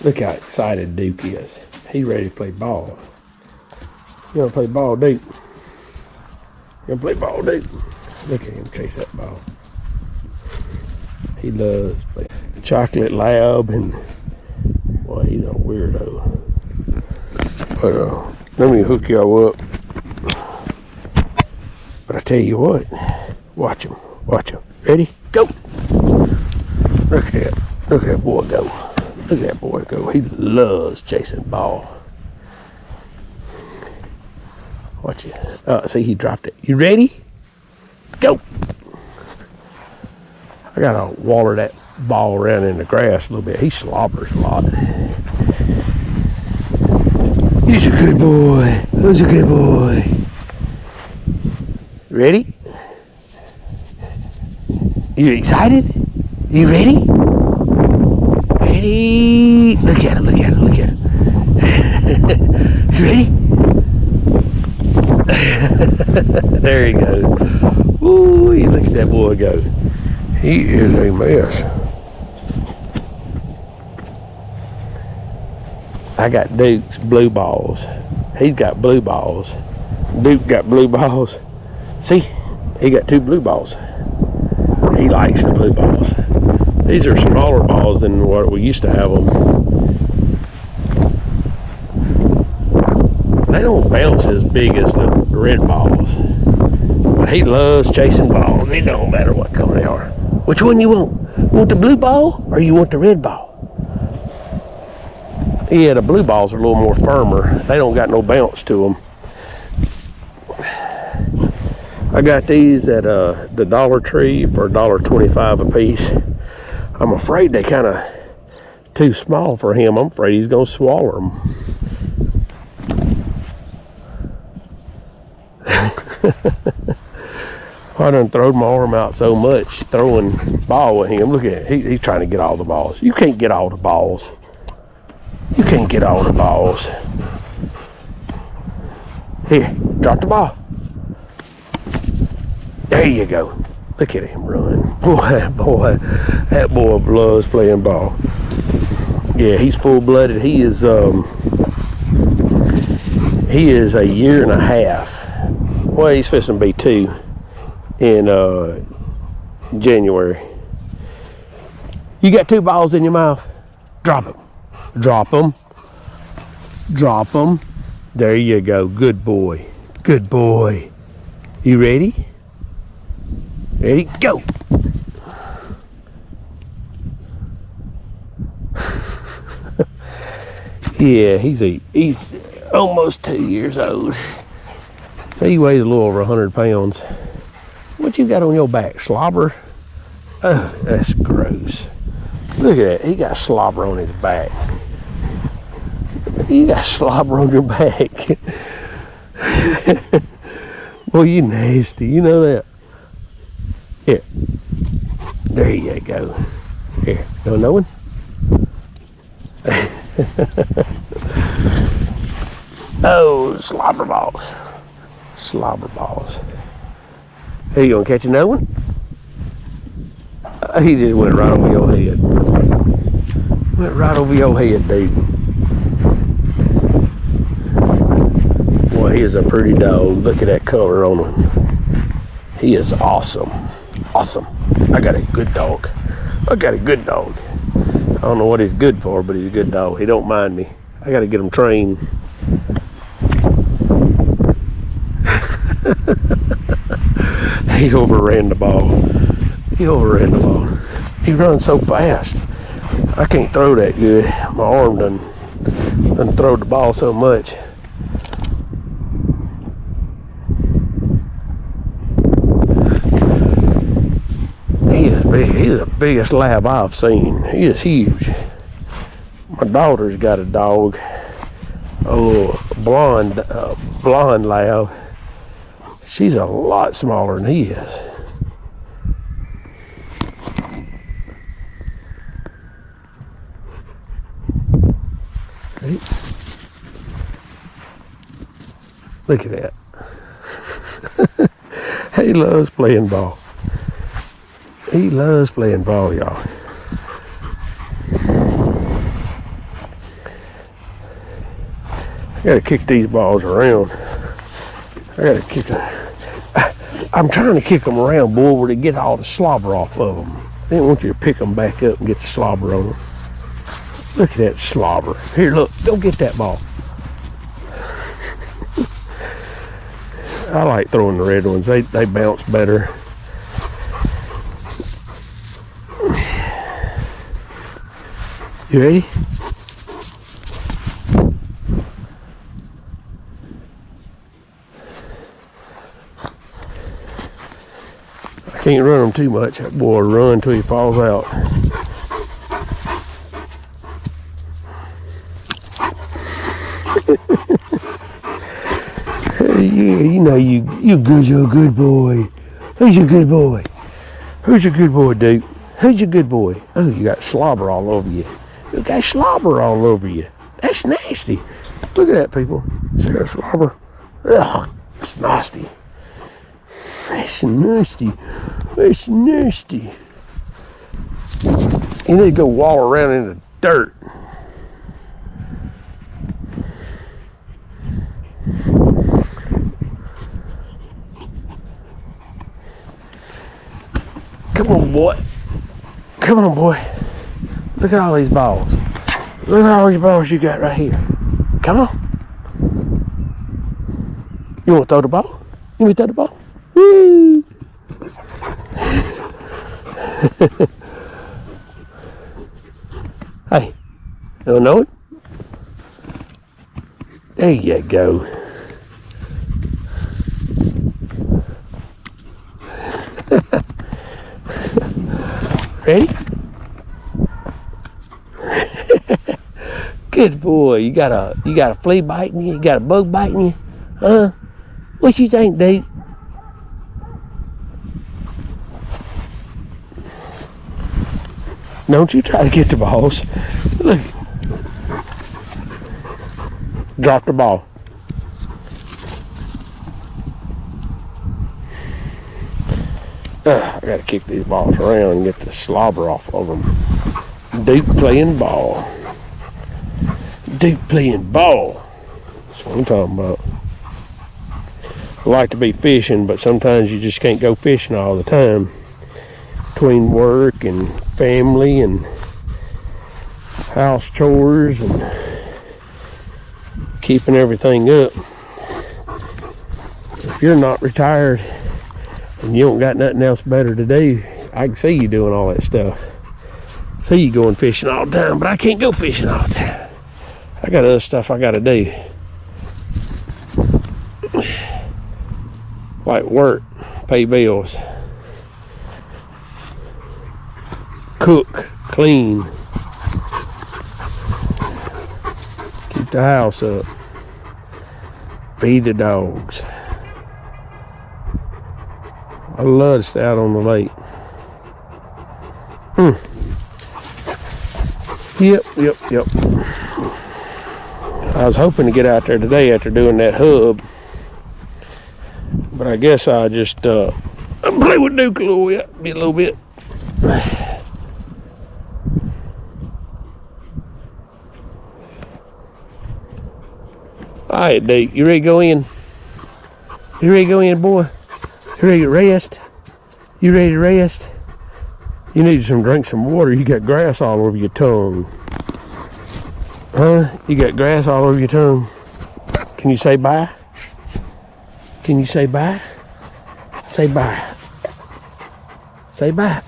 Look how excited Duke is. He's ready to play ball. You want to play ball, Duke? You want to play ball, Duke? Look at him chase that ball. He loves playing. Chocolate Lab, and boy, he's a weirdo. But let me hook y'all up. But I tell you what, watch him, watch him. Ready? Go! Look at that boy go. Look at that boy go. He loves chasing ball. Watch it. See, he dropped it. You ready? Go! I gotta waller that ball around in the grass a little bit. He slobbers a lot. He's a good boy. He's a good boy. Ready? You excited? You ready? Ready? Look at it, look at it, look at it. You ready? There he goes. Ooh, look at that boy go. He is a mess. I got Duke's blue balls. He's got blue balls. Duke got blue balls. See, he got 2 blue balls. He likes the blue balls. These are smaller balls than what we used to have them. They don't bounce as big as the red balls. But he loves chasing balls. It don't matter what color they are. Which one you want? You want the blue ball or you want the red ball? Yeah, the blue balls are a little more firmer. They don't got no bounce to them. I got these at the Dollar Tree for $1.25 a piece. I'm afraid they kind of too small for him. I'm afraid he's gonna swallow them. I done throwed my arm out so much throwing ball with him. Look at it. He's trying to get all the balls. You can't get all the balls. You can't get all the balls. Here, drop the ball. There you go. Look at him run. Boy, that boy loves playing ball. Yeah, he's full-blooded. He is a year and a half. Well, he's fixing to be 2 in January. You got 2 balls in your mouth. Drop them. Drop them. Drop them. There you go. Good boy. Good boy. You ready? Ready? Go. Yeah, he's almost 2 years old. He weighs a little over 100 pounds. What you got on your back? Slobber? Oh, that's gross. Look at that. He got slobber on his back. You got slobber on your back. Boy, you nasty. You know that. Here. There you go. Here. You know one? Oh, slobber balls. Slobber balls. Hey, you gonna catch another one? He just went right over your head. Went right over your head, dude. Boy, he is a pretty dog. Look at that color on him. He is awesome. Awesome. I got a good dog. I got a good dog. I don't know what he's good for, but he's a good dog. He don't mind me. I got to get him trained. He overran the ball. He overran the ball. He runs so fast. I can't throw that good. My arm done throw the ball so much. He is big. He's the biggest lab I've seen. He is huge. My daughter's got a dog, a little blonde lab. She's a lot smaller than he is. Okay. Look at that. He loves playing ball. He loves playing ball, y'all. gotta kick these balls around. I gotta kick them. I'm trying to kick them around, boy, where they get all the slobber off of them. I didn't want you to pick them back up and get the slobber on them. Look at that slobber. Here, look, go get that ball. I like throwing the red ones. They bounce better. You ready? I can't run them too much. That boy will run until he falls out. You know you're a good boy. Who's your good boy? Who's your good boy, Duke? Who's your good boy? Oh, you got slobber all over you. You got slobber all over you. That's nasty. Look at that, people. See that slobber? Ugh, it's nasty. That's nasty. That's nasty. You need to go walk around in the dirt. Come on, boy. Come on, boy. Look at all these balls. Look at all these balls you got right here. Come on. You want to throw the ball? You want to throw the ball? Woo! Hey, you don't know it? There you go. Ready? Good boy. You got a flea biting you? You got a bug biting you? Huh? What you think, dude? Don't you try to get the balls. Look. Drop the ball. I gotta kick these balls around and get the slobber off of them. Duke playing ball. Duke playing ball. That's what I'm talking about. I like to be fishing, but sometimes you just can't go fishing all the time. Between work and family and house chores and keeping everything up. If you're not retired and you don't got nothing else better to do, I can see you doing all that stuff. See you going fishing all the time, but I can't go fishing all the time. I got other stuff I gotta do. Like work, pay bills, cook, clean, keep the house up, feed the dogs. I love to stay out on the lake. Yep. I was hoping to get out there today after doing that hub, but I guess I just play with Duke a little bit. All right, Duke, you ready to go in? You ready to go in, boy? You ready to rest? You ready to rest? You need to drink some water. You got grass all over your tongue. Huh? You got grass all over your tongue. Can you say bye? Can you say bye? Say bye. Say bye.